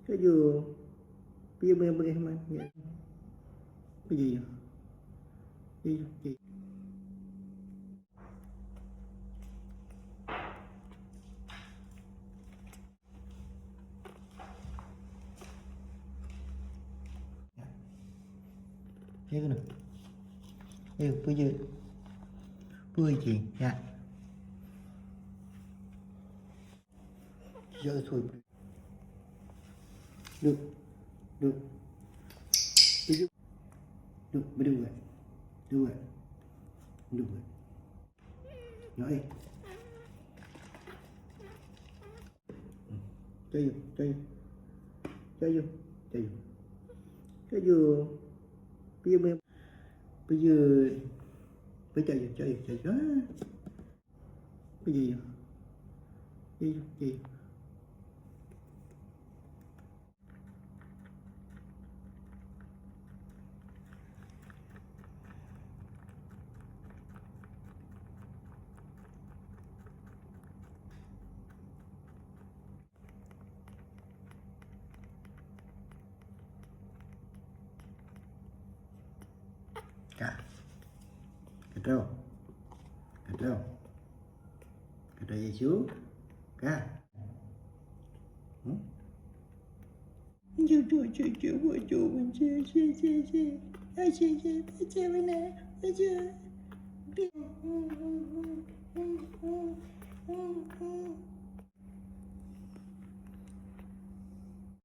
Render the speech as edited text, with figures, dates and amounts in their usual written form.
cái dù bây giờ mà cái gì gì thế nào bây giờ gì nha giờ thôi được bây giờ được mới được rồi nói chơi vô cái vừa bây giờ phải chơi đó cái gì cả cái trâu gì xuống cả chú